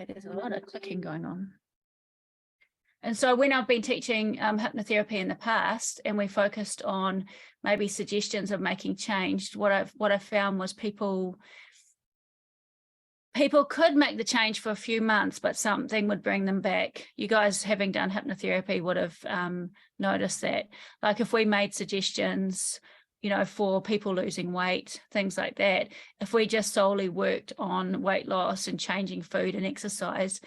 There's a lot of clicking going on. And so when I've been teaching hypnotherapy in the past, and we focused on maybe suggestions of making change, what I've found was people could make the change for a few months, but something would bring them back. You guys, having done hypnotherapy, would have noticed that. Like if we made suggestions, for people losing weight, things like that, if we just solely worked on weight loss and changing food and exercise,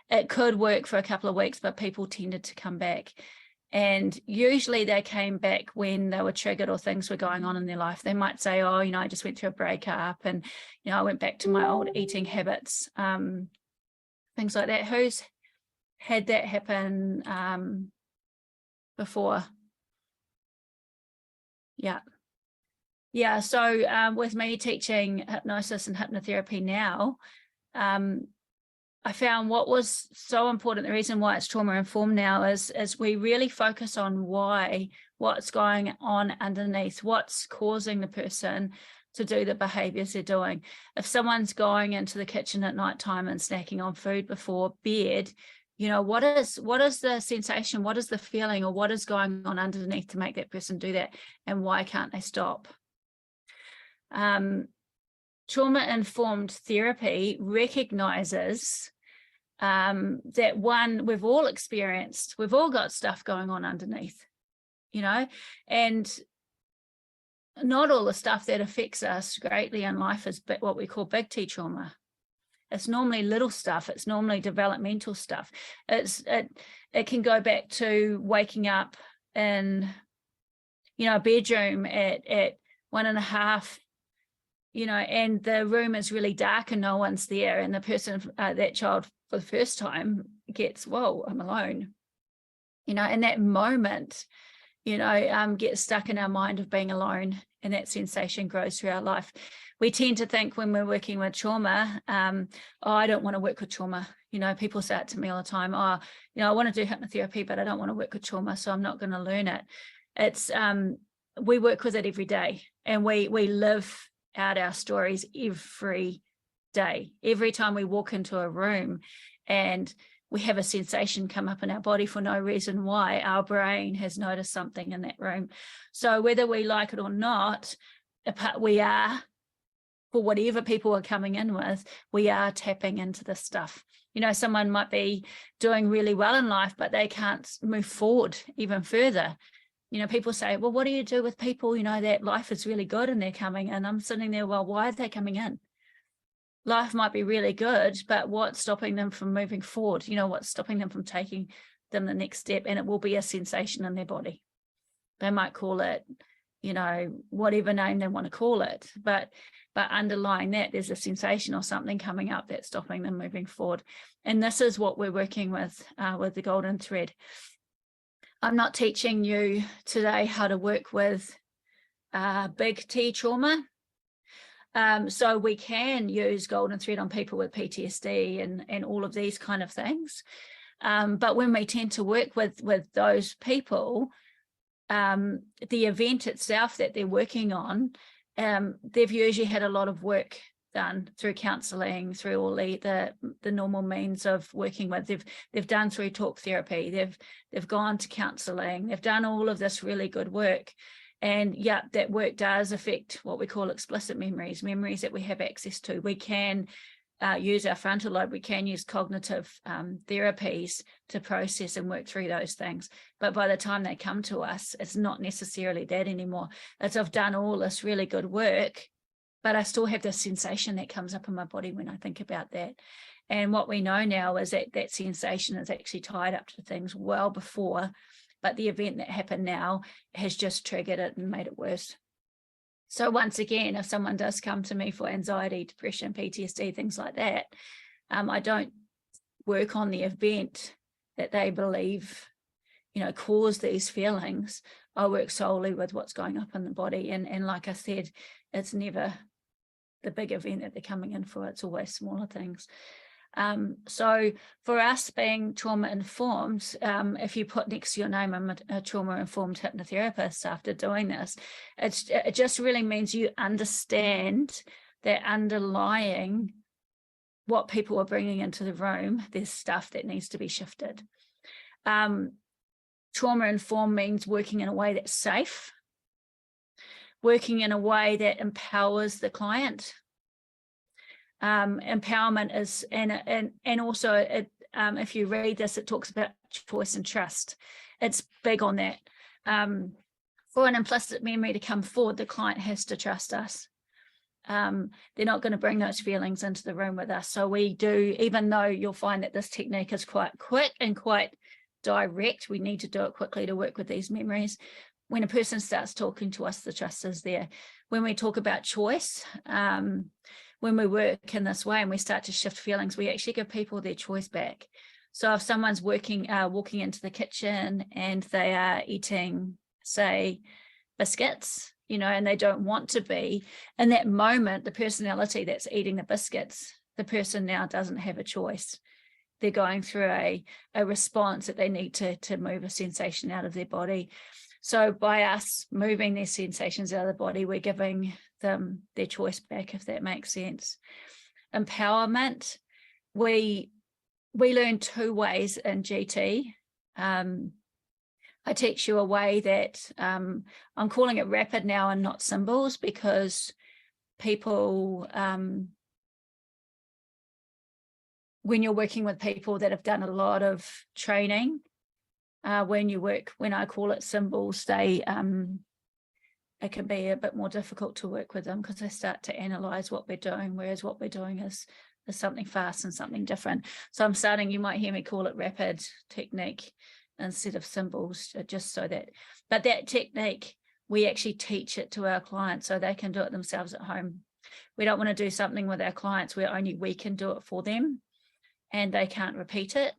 it could work for a couple of weeks, but people tended to come back. And usually they came back when they were triggered or things were going on in their life. They might say, oh, I just went through a breakup and, I went back to my old eating habits, things like that. Who's had that happen before? Yeah. Yeah. So with me teaching hypnosis and hypnotherapy now, I found what was so important, the reason why it's trauma informed now is we really focus on what's going on underneath, what's causing the person to do the behaviors they're doing. If someone's going into the kitchen at night time and snacking on food before bed, what is the sensation, what is the feeling, or what is going on underneath to make that person do that, and why can't they stop? Trauma-informed therapy recognizes that we've all experienced, we've all got stuff going on underneath, and not all the stuff that affects us greatly in life is what we call big T trauma. It's normally little stuff. It's normally developmental stuff. It can go back to waking up in, a bedroom at 1.5, and the room is really dark and no one's there, and the person, that child for the first time gets, whoa, I'm alone, and that moment, gets stuck in our mind of being alone, and that sensation grows through our life. We tend to think when we're working with trauma, oh, I don't want to work with trauma. People say it to me all the time, oh, I want to do hypnotherapy, but I don't want to work with trauma, so I'm not going to learn it. It's, we work with it every day, and we live out our stories every day. Every time we walk into a room and we have a sensation come up in our body for no reason why, our brain has noticed something in that room. So whether we like it or not, we are, for whatever people are coming in with, we are tapping into this stuff. Someone might be doing really well in life, but they can't move forward even further. People say, well, what do you do with people, that life is really good and they're coming in? I'm sitting there, well, why are they coming in? Life might be really good, but what's stopping them from moving forward? What's stopping them from taking them the next step? And it will be a sensation in their body. They might call it, whatever name they want to call it. But underlying that, there's a sensation or something coming up that's stopping them moving forward. And this is what we're working with the golden thread. I'm not teaching you today how to work with big T trauma. So we can use golden thread on people with PTSD and all of these kind of things. But when we tend to work with those people, the event itself that they're working on, they've usually had a lot of work done through counselling, through all the normal means of working with. They've done through talk therapy, they've gone to counselling, they've done all of this really good work. And yeah, that work does affect what we call explicit memories that we have access to. We can use our frontal lobe, we can use cognitive therapies to process and work through those things. But by the time they come to us, it's not necessarily that anymore. It's I've done all this really good work, but I still have this sensation that comes up in my body when I think about that. And what we know now is that that sensation is actually tied up to things well before, but the event that happened now has just triggered it and made it worse. So once again, if someone does come to me for anxiety, depression, PTSD, things like that, I don't work on the event that they believe, caused these feelings. I work solely with what's going up in the body. And like I said, it's never the big event that they're coming in for. It's always smaller things. So for us being trauma informed, if you put next to your name, I'm a trauma informed hypnotherapist after doing this, it just really means you understand that underlying what people are bringing into the room, there's stuff that needs to be shifted. Trauma-informed means working in a way that's safe, working in a way that empowers the client. Empowerment is, and also it, if you read this, it talks about choice and trust. It's big on that. For an implicit memory to come forward, the client has to trust us. They're not going to bring those feelings into the room with us. So we do, even though you'll find that this technique is quite quick and quite direct, we need to do it quickly to work with these memories. When a person starts talking to us, the trust is there. When we talk about choice, when we work in this way and we start to shift feelings, we actually give people their choice back. So if someone's walking into the kitchen and they are eating, say, biscuits, and they don't want to be, in that moment, the personality that's eating the biscuits, the person now doesn't have a choice. They're going through a response that they need to move a sensation out of their body. So by us moving their sensations out of the body, we're giving them their choice back, if that makes sense. Empowerment, we learn 2 ways in GT. I teach you a way that I'm calling it rapid now and not symbols, because people, when you're working with people that have done a lot of training, when I call it symbols, it can be a bit more difficult to work with them because they start to analyze what we're doing, whereas what we're doing is something fast and something different. So you might hear me call it rapid technique instead of symbols, just so that, but that technique, we actually teach it to our clients so they can do it themselves at home. We don't want to do something with our clients where only we can do it for them and they can't repeat it.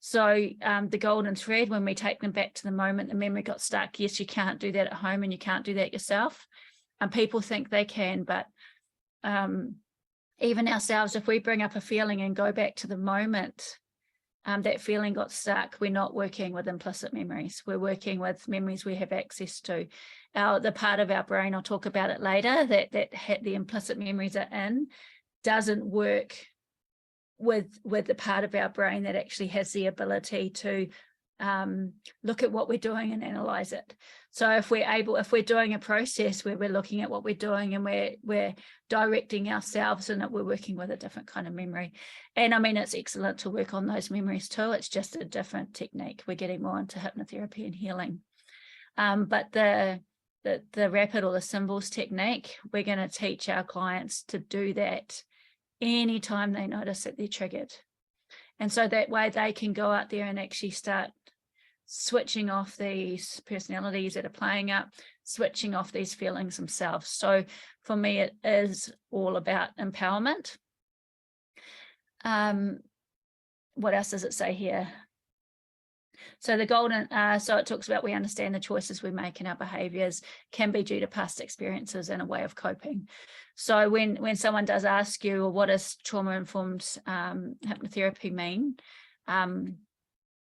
So the golden thread, when we take them back to the moment the memory got stuck, yes, you can't do that at home and you can't do that yourself. And people think they can, but even ourselves, if we bring up a feeling and go back to the moment that feeling got stuck, we're not working with implicit memories. We're working with memories we have access to. The part of our brain, I'll talk about it later, that the implicit memories are in, doesn't work with the part of our brain that actually has the ability to look at what we're doing and analyze it. So if we're doing a process where we're looking at what we're doing and we're directing ourselves in it, we're working with a different kind of memory. And I mean, it's excellent to work on those memories too. It's just a different technique. We're getting more into hypnotherapy and healing. But the rapid or the symbols technique, we're going to teach our clients to do that anytime they notice that they're triggered. And so that way they can go out there and actually start switching off these personalities that are playing up, switching off these feelings themselves. So for me, it is all about empowerment. What else does it say here? So the golden, so it talks about we understand the choices we make and our behaviors can be due to past experiences and a way of coping. So when someone does ask you, well, what does trauma-informed hypnotherapy mean?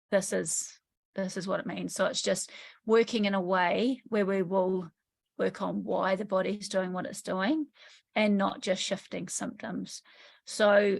This is what it means. So it's just working in a way where we will work on why the body's doing what it's doing and not just shifting symptoms. So